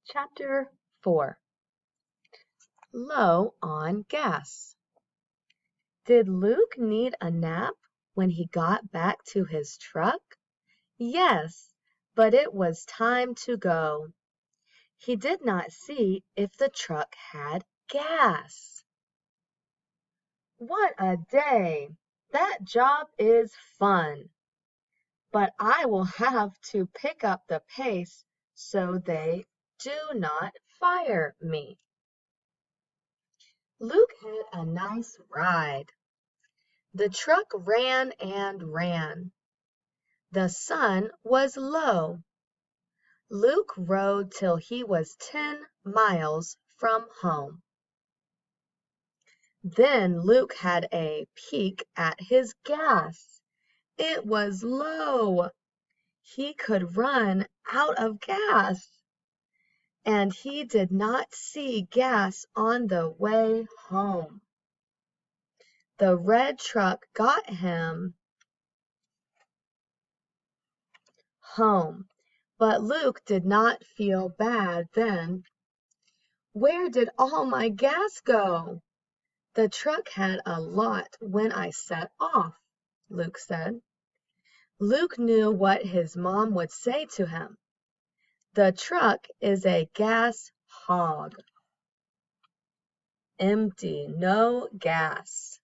Chapter 4. Low on Gas. Did Luke need a nap when he got back to his truck? Yes, but it was time to go. He did not see if the truck had gas. What a day! That job is fun. But I will have to pick up the pace so they do not fire me. Luke had a nice ride. The truck ran and ran. The sun was low. Luke rode till he was 10 miles from home. Then Luke had a peek at his gas. It was low. He could run out of gas. And he did not see gas on the way home. The red truck got him home, but Luke did not feel bad then. Where did all my gas go? The truck had a lot when I set off, Luke said. Luke knew what his mom would say to him. The truck is a gas hog. Empty, no gas.